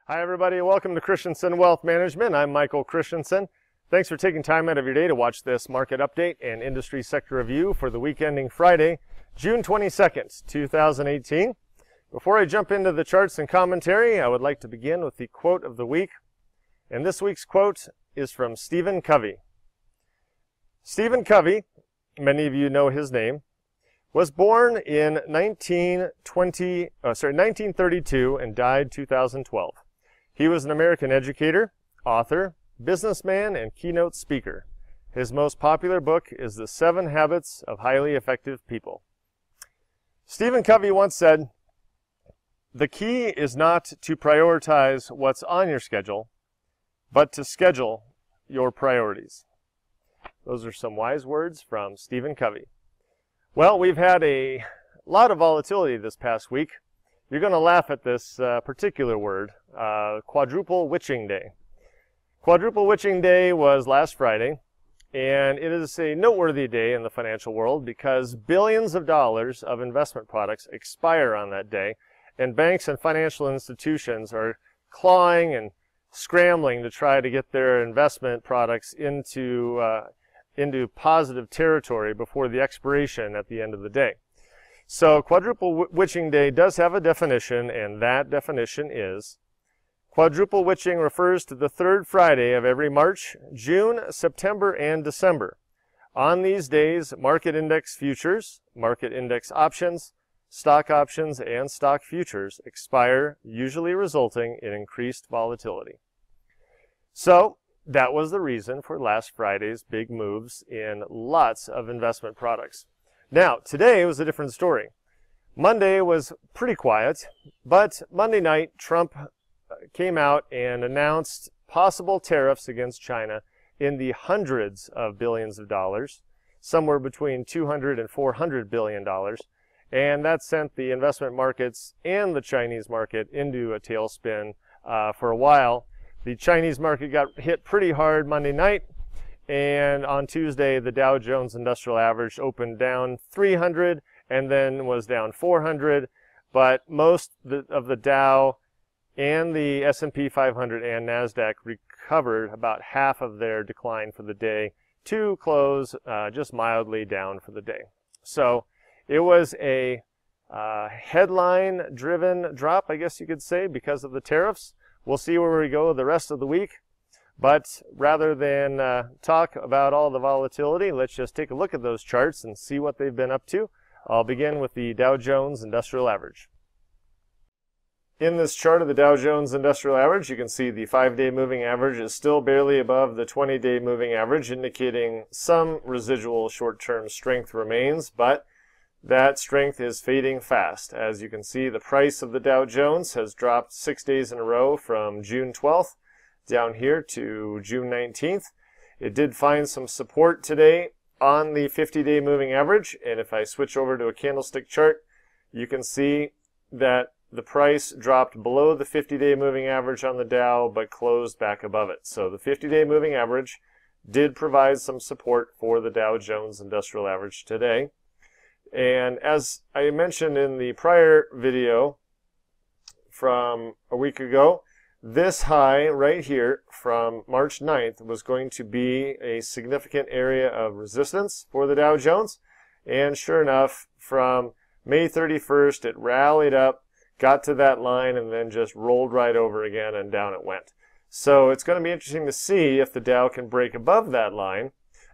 Hi everybody, welcome to Christensen Wealth Management. I'm Michael Christensen. Thanks for taking time out of your day to watch this market update and industry sector review for the week ending Friday, June 22nd, 2018. Before I jump into the charts and commentary, I would like to begin with the quote of the week. And this week's quote is from Stephen Covey. Stephen Covey, many of you know his name, was born in 1932 and died 2012. He was an American educator, author, businessman, and keynote speaker. His most popular book is The 7 Habits of Highly Effective People. Stephen Covey once said, "The key is not to prioritize what's on your schedule, but to schedule your priorities." Those are some wise words from Stephen Covey. Well, we've had a lot of volatility this past week. You're going to laugh at this particular word, quadruple witching day. Quadruple witching day was last Friday, and it is a noteworthy day in the financial world because billions of dollars of investment products expire on that day, and banks and financial institutions are clawing and scrambling to try to get their investment products into positive territory before the expiration at the end of the day. So quadruple witching day does have a definition, and that definition is: quadruple witching refers to the third Friday of every March, June, September, and December. On these days, market index futures, market index options, stock options, and stock futures expire, usually resulting in increased volatility. So that was the reason for last Friday's big moves in lots of investment products. Now, today was a different story. Monday was pretty quiet, but Monday night, Trump came out and announced possible tariffs against China in the hundreds of billions of dollars, somewhere between $200 and $400 billion, and that sent the investment markets and the Chinese market into a tailspin for a while. The Chinese market got hit pretty hard Monday night, and on Tuesday, the Dow Jones Industrial Average opened down 300 and then was down 400, but most of the Dow and the S&P 500 and Nasdaq recovered about half of their decline for the day to close just mildly down for the day. So it was a headline-driven drop, I guess you could say, because of the tariffs. We'll see where we go the rest of the week. But rather than talk about all the volatility, let's just take a look at those charts and see what they've been up to. I'll begin with the Dow Jones Industrial Average. In this chart of the Dow Jones Industrial Average, you can see the 5-day moving average is still barely above the 20-day moving average, indicating some residual short-term strength remains, but that strength is fading fast. As you can see, the price of the Dow Jones has dropped 6 days in a row from June 12th down here to June 19th. It did find some support today on the 50-day moving average, and if I switch over to a candlestick chart, you can see that the price dropped below the 50-day moving average on the Dow but closed back above it. So the 50-day moving average did provide some support for the Dow Jones Industrial Average today. And as I mentioned in the prior video from a week ago, this high right here from March 9th was going to be a significant area of resistance for the Dow Jones. And sure enough, from May 31st, it rallied up, got to that line, and then just rolled right over again, and down it went. So it's going to be interesting to see if the Dow can break above that line.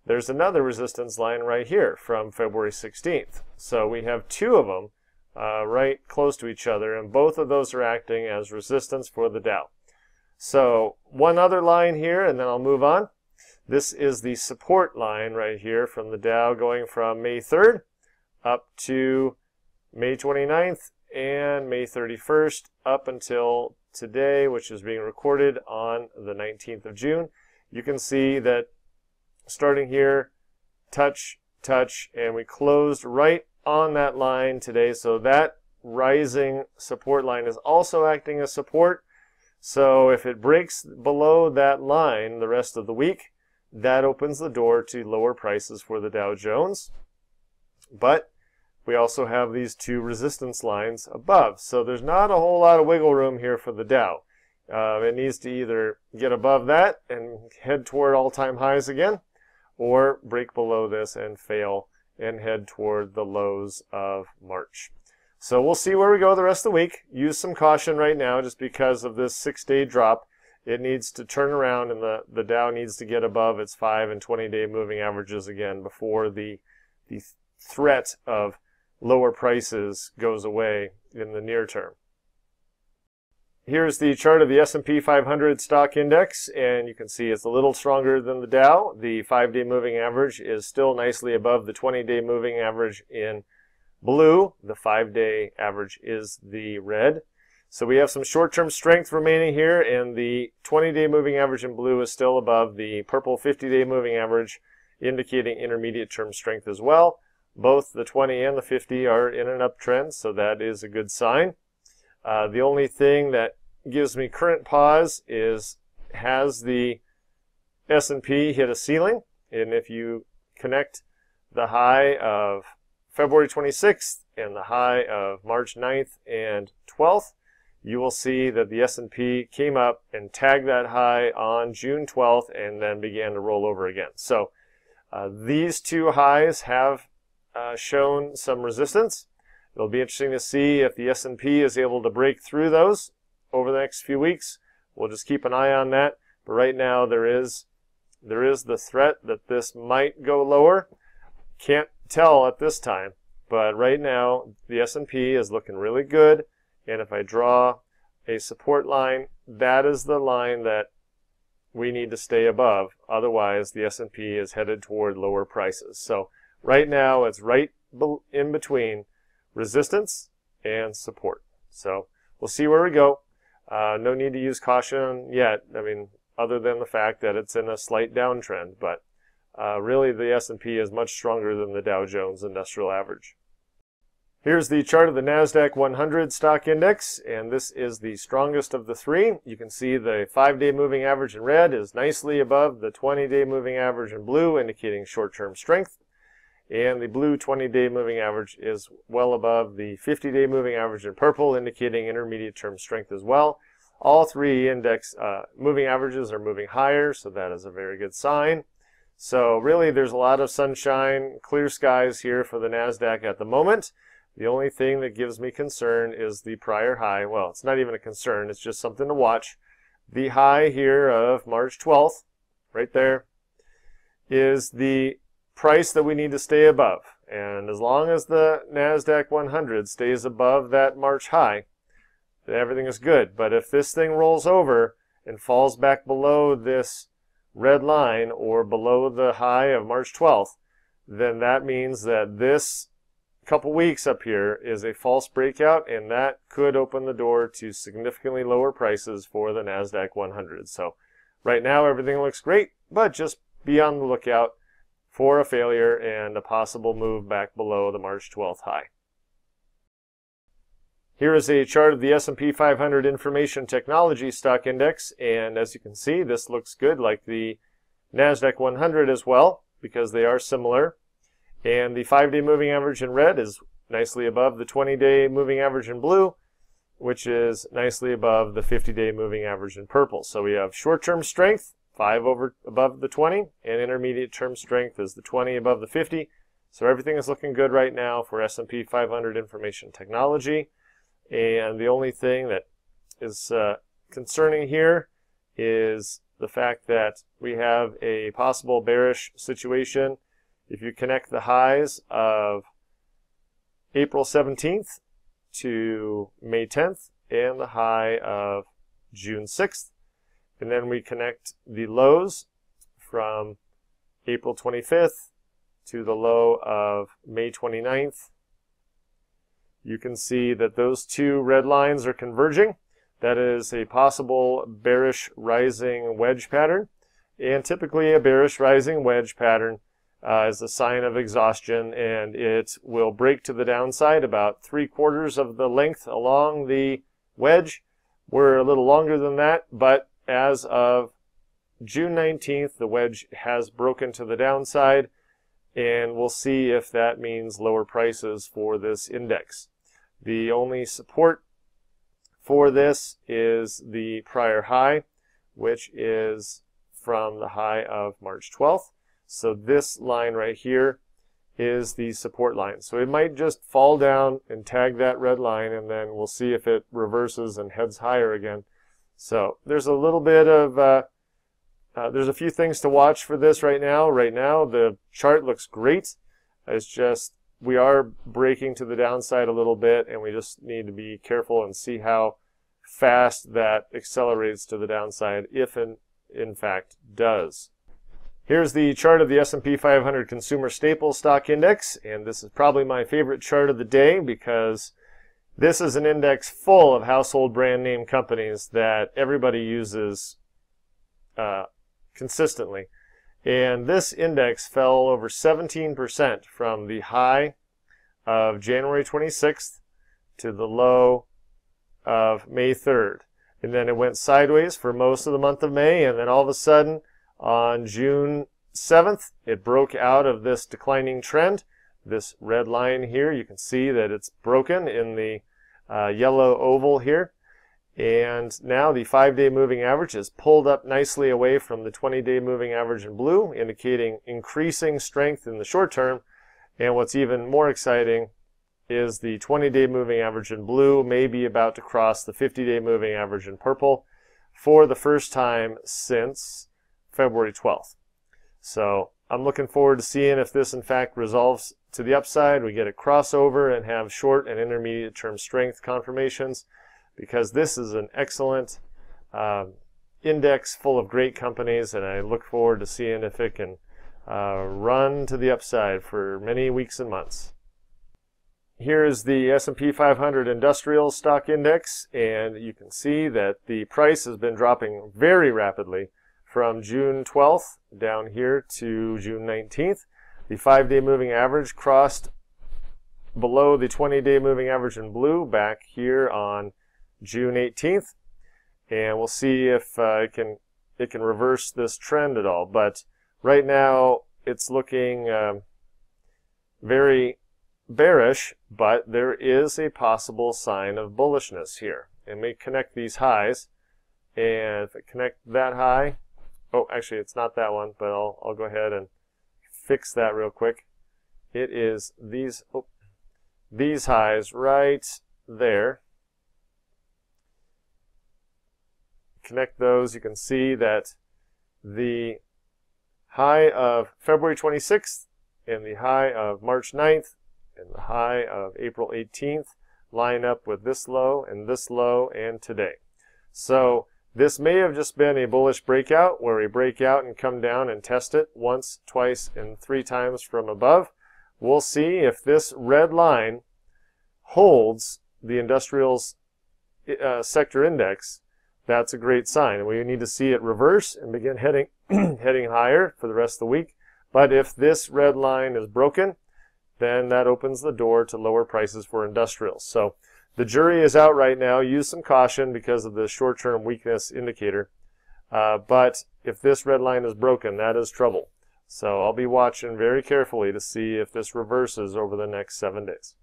There's another resistance line right here from February 16th. So we have two of them right close to each other, and both of those are acting as resistance for the Dow. So one other line here, and then I'll move on. This is the support line right here from the Dow, going from May 3rd up to May 29th and May 31st up until today, which is being recorded on the 19th of June. You can see that starting here, touch, and we closed right on that line today. So that rising support line is also acting as support. So if it breaks below that line the rest of the week, that opens the door to lower prices for the Dow Jones. But we also have these two resistance lines above. So there's not a whole lot of wiggle room here for the Dow. It needs to either get above that and head toward all-time highs again, or break below this and fail and head toward the lows of March. So we'll see where we go the rest of the week. Use some caution right now just because of this 6-day drop. It needs to turn around, and the Dow needs to get above its 5 and 20-day moving averages again before the threat of lower prices goes away in the near term. Here's the chart of the S&P 500 stock index, and you can see it's a little stronger than the Dow. The 5-day moving average is still nicely above the 20-day moving average in blue. The 5-day average is the red. So we have some short-term strength remaining here, and the 20-day moving average in blue is still above the purple 50-day moving average, indicating intermediate-term strength as well. Both the 20 and the 50 are in an uptrend, so that is a good sign. The only thing that gives me current pause is, has the S&P hit a ceiling? And if you connect the high of February 26th and the high of March 9th and 12th, you will see that the S&P came up and tagged that high on June 12th and then began to roll over again. So these two highs have shown some resistance. It'll be interesting to see if the S&P is able to break through those over the next few weeks. We'll just keep an eye on that. But right now there is the threat that this might go lower. Can't tell at this time, but right now the S&P is looking really good. And if I draw a support line, that is the line that we need to stay above. Otherwise, the S&P is headed toward lower prices. So right now, it's right in between resistance and support. So we'll see where we go. No need to use caution yet. I mean, other than the fact that it's in a slight downtrend. But really, the S&P is much stronger than the Dow Jones Industrial Average. Here's the chart of the Nasdaq 100 stock index, and this is the strongest of the three. You can see the 5-day moving average in red is nicely above the 20-day moving average in blue, indicating short-term strength. And the blue 20-day moving average is well above the 50-day moving average in purple, indicating intermediate-term strength as well. All three index moving averages are moving higher, so that is a very good sign. So really, there's a lot of sunshine, clear skies here for the Nasdaq at the moment. The only thing that gives me concern is the prior high. Well, it's not even a concern, it's just something to watch. The high here of March 12th, right there, is the price that we need to stay above. And as long as the Nasdaq 100 stays above that March high, then everything is good. But if this thing rolls over and falls back below this red line or below the high of March 12th, then that means that this couple weeks up here is a false breakout, and that could open the door to significantly lower prices for the Nasdaq 100. So right now everything looks great, but just be on the lookout for a failure and a possible move back below the March 12th high. Here is a chart of the S&P 500 Information Technology Stock Index, and as you can see, this looks good like the Nasdaq 100 as well, because they are similar. And the 5-day moving average in red is nicely above the 20-day moving average in blue, which is nicely above the 50-day moving average in purple. So we have short-term strength, 5 above the 20, and intermediate-term strength is the 20 above the 50. So everything is looking good right now for S&P 500 Information Technology. And the only thing that is concerning here is the fact that we have a possible bearish situation. If you connect the highs of April 17th to May 10th and the high of June 6th, and then we connect the lows from April 25th to the low of May 29th, you can see that those two red lines are converging. That is a possible bearish rising wedge pattern, and typically a bearish rising wedge pattern is a sign of exhaustion, and it will break to the downside about 3/4 of the length along the wedge. We're a little longer than that, but as of June 19th, the wedge has broken to the downside, and we'll see if that means lower prices for this index. The only support for this is the prior high, which is from the high of March 12th. So this line right here is the support line. So it might just fall down and tag that red line, and then we'll see if it reverses and heads higher again. So there's a little bit of, there's a few things to watch for this right now. Right now the chart looks great. It's just we are breaking to the downside a little bit, and we just need to be careful and see how fast that accelerates to the downside, if in fact does. Here's the chart of the S&P 500 Consumer Staples Stock Index, and this is probably my favorite chart of the day because this is an index full of household brand name companies that everybody uses consistently. And this index fell over 17% from the high of January 26th to the low of May 3rd. And then it went sideways for most of the month of May, and then all of a sudden on June 7th, it broke out of this declining trend. This red line here, you can see that it's broken in the yellow oval here. And now the 5-day moving average is pulled up nicely away from the 20-day moving average in blue, indicating increasing strength in the short term. And what's even more exciting is the 20-day moving average in blue may be about to cross the 50-day moving average in purple for the first time since February 12th. So I'm looking forward to seeing if this in fact resolves to the upside. We get a crossover and have short and intermediate term strength confirmations, because this is an excellent index full of great companies, and I look forward to seeing if it can run to the upside for many weeks and months. Here is the S&P 500 Industrial Stock Index, and you can see that the price has been dropping very rapidly from June 12th down here to June 19th. The 5-day moving average crossed below the 20-day moving average in blue back here on June 18th, and we'll see if it can reverse this trend at all. But right now it's looking very bearish, but there is a possible sign of bullishness here. And we connect these highs, and if I connect that high, oh, actually it's not that one, but I'll go ahead and fix that real quick. It is these highs right there. Connect those, you can see that the high of February 26th and the high of March 9th and the high of April 18th line up with this low and today. So this may have just been a bullish breakout where we break out and come down and test it once, twice, and 3 times from above. We'll see if this red line holds the industrials sector index. That's a great sign. We need to see it reverse and begin heading higher for the rest of the week. But if this red line is broken, then that opens the door to lower prices for industrials. So the jury is out right now. Use some caution because of the short-term weakness indicator. But if this red line is broken, that is trouble. So I'll be watching very carefully to see if this reverses over the next 7 days.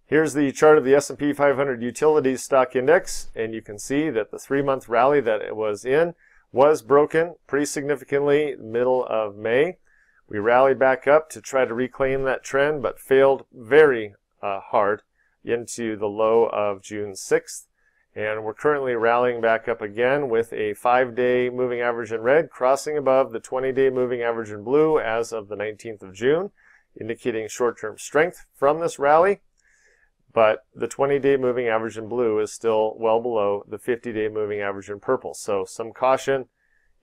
Here's the chart of the S&P 500 Utilities Stock Index, and you can see that the 3-month rally that it was in was broken pretty significantly middle of May. We rallied back up to try to reclaim that trend, but failed very hard into the low of June 6th. And we're currently rallying back up again with a 5-day moving average in red crossing above the 20-day moving average in blue as of the 19th of June, indicating short-term strength from this rally. But the 20-day moving average in blue is still well below the 50-day moving average in purple. So some caution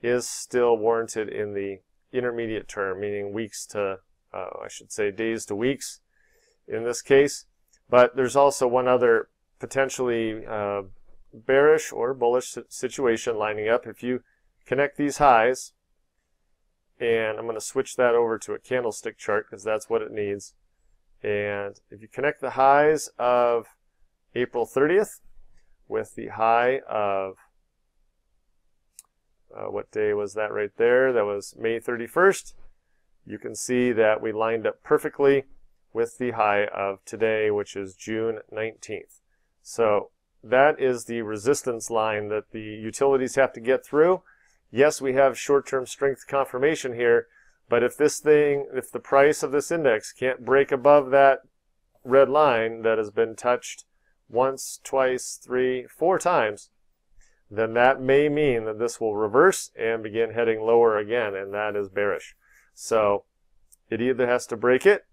is still warranted in the intermediate term, meaning weeks to, I should say days to weeks in this case. But there's also one other potentially bearish or bullish situation lining up. If you connect these highs, and I'm going to switch that over to a candlestick chart because that's what it needs. And if you connect the highs of April 30th with the high of, what day was that right there? That was May 31st. You can see that we lined up perfectly with the high of today, which is June 19th. So that is the resistance line that the utilities have to get through. Yes, we have short-term strength confirmation here, but if the price of this index can't break above that red line that has been touched once, twice, 3, 4 times, then that may mean that this will reverse and begin heading lower again, and that is bearish. So it either has to break it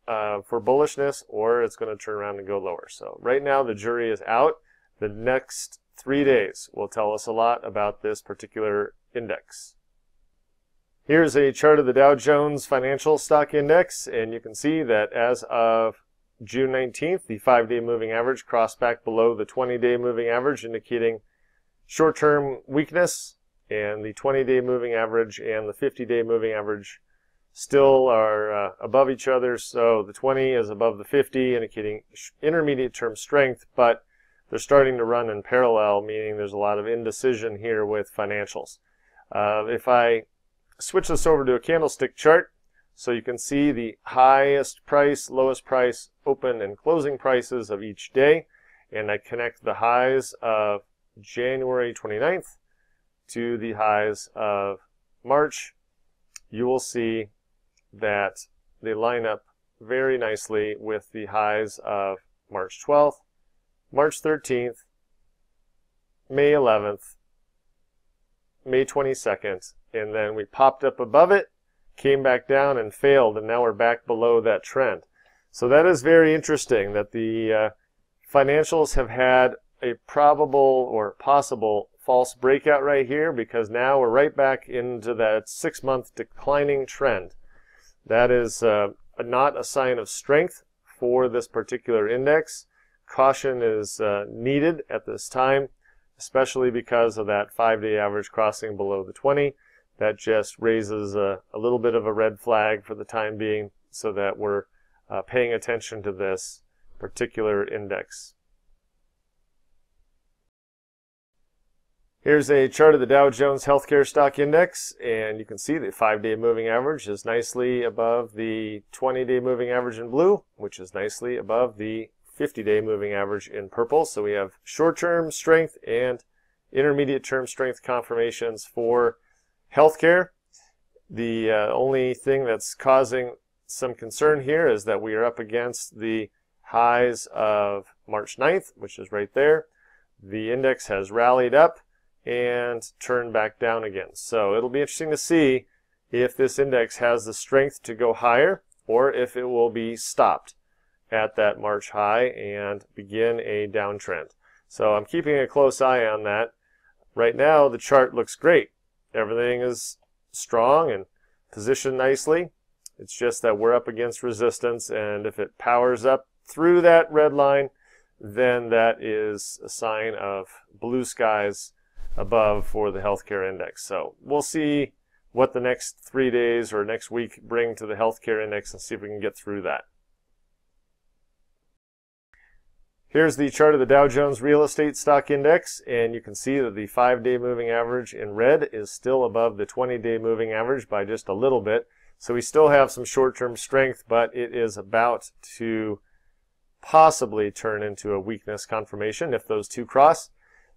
for bullishness, or it's going to turn around and go lower. So right now the jury is out. The next 3 days will tell us a lot about this particular index. Here's a chart of the Dow Jones Financial Stock Index, and you can see that as of June 19th, the 5-day moving average crossed back below the 20-day moving average, indicating short-term weakness, and the 20-day moving average and the 50-day moving average still are above each other. So the 20 is above the 50, indicating intermediate term strength, but they're starting to run in parallel, meaning there's a lot of indecision here with financials. If I switch this over to a candlestick chart, so you can see the highest price, lowest price, open and closing prices of each day, and I connect the highs of January 29th to the highs of March, you will see that they line up very nicely with the highs of March 12th, March 13th, May 11th, May 22nd, and then we popped up above it, came back down and failed, and now we're back below that trend. So that is very interesting that the financials have had a probable or possible false breakout right here, because now we're right back into that 6-month declining trend. That is not a sign of strength for this particular index. Caution is needed at this time, especially because of that 5-day average crossing below the 20. That just raises a little bit of a red flag for the time being, so that we're paying attention to this particular index. Here's a chart of the Dow Jones Healthcare Stock Index, and you can see the 5-day moving average is nicely above the 20-day moving average in blue, which is nicely above the 50-day moving average in purple. So we have short-term strength and intermediate-term strength confirmations for healthcare. The only thing that's causing some concern here is that we are up against the highs of March 9th, which is right there. The index has rallied up and turned back down again. So it'll be interesting to see if this index has the strength to go higher, or if it will be stopped at that March high and begin a downtrend. So I'm keeping a close eye on that. Right now the chart looks great. Everything is strong and positioned nicely. It's just that we're up against resistance, and if it powers up through that red line, then that is a sign of blue skies above for the healthcare index. So we'll see what the next 3 days or next week bring to the healthcare index, and see if we can get through that. Here's the chart of the Dow Jones Real Estate Stock Index, and you can see that the 5-day moving average in red is still above the 20-day moving average by just a little bit. So we still have some short-term strength, but it is about to possibly turn into a weakness confirmation if those two cross.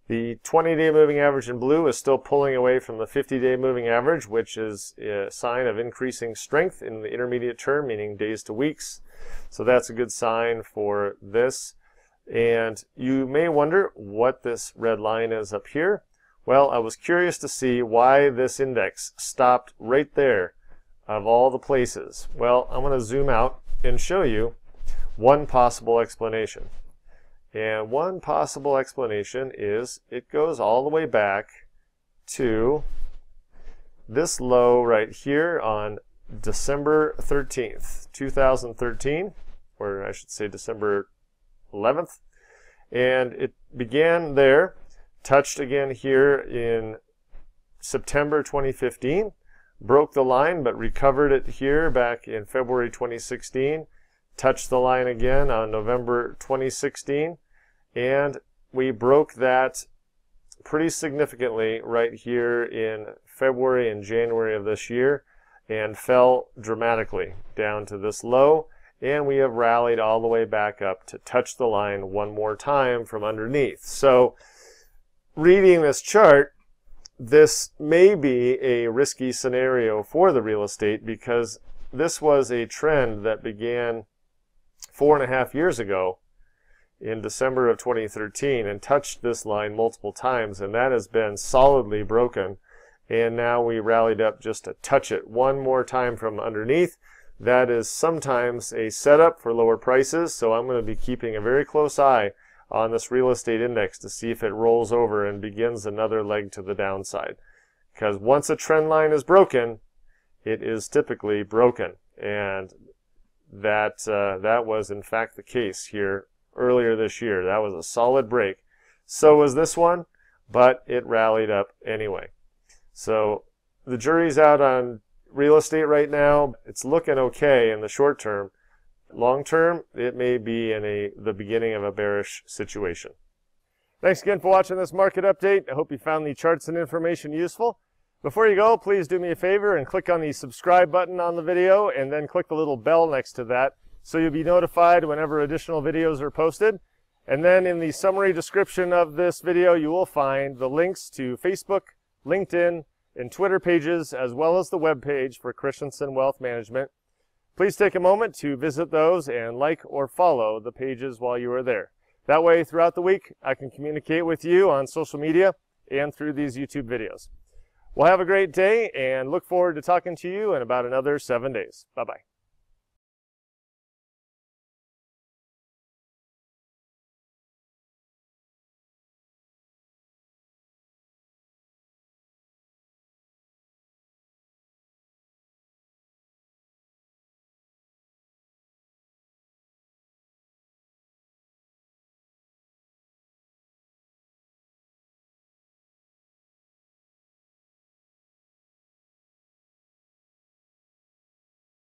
The 20-day moving average in blue is still pulling away from the 50-day moving average, which is a sign of increasing strength in the intermediate term, meaning days to weeks. So that's a good sign for this. And you may wonder what this red line is up here. Well, I was curious to see why this index stopped right there of all the places. Well, I'm going to zoom out and show you one possible explanation. And one possible explanation is it goes all the way back to this low right here on December 13th, 2013, or I should say December 11th. And it began there, touched again here in September 2015, broke the line but recovered it here back in February 2016, touched the line again on November 2016, and we broke that pretty significantly right here in February and January of this year, and fell dramatically down to this low. and we have rallied all the way back up to touch the line one more time from underneath. So reading this chart, this may be a risky scenario for the real estate, because this was a trend that began 4.5 years ago in December of 2013 and touched this line multiple times, and that has been solidly broken, and now we rallied up just to touch it one more time from underneath. That is sometimes a setup for lower prices, so I'm going to be keeping a very close eye on this real estate index to see if it rolls over and begins another leg to the downside. Because once a trend line is broken, it is typically broken, and that was in fact the case here earlier this year. That was a solid break. So was this one, but it rallied up anyway. So the jury's out on real estate right now. It's looking okay in the short term. Long term, it may be in the beginning of a bearish situation. Thanks again for watching this market update. I hope you found the charts and information useful. Before you go, please do me a favor and click on the subscribe button on the video, and then click the little bell next to that so you'll be notified whenever additional videos are posted. And then in the summary description of this video, you will find the links to Facebook, LinkedIn, and Twitter pages, as well as the web page for Christensen Wealth Management. Please take a moment to visit those and like or follow the pages while you are there. That way, throughout the week, I can communicate with you on social media and through these YouTube videos. Well, have a great day, and look forward to talking to you in about another 7 days. Bye-bye.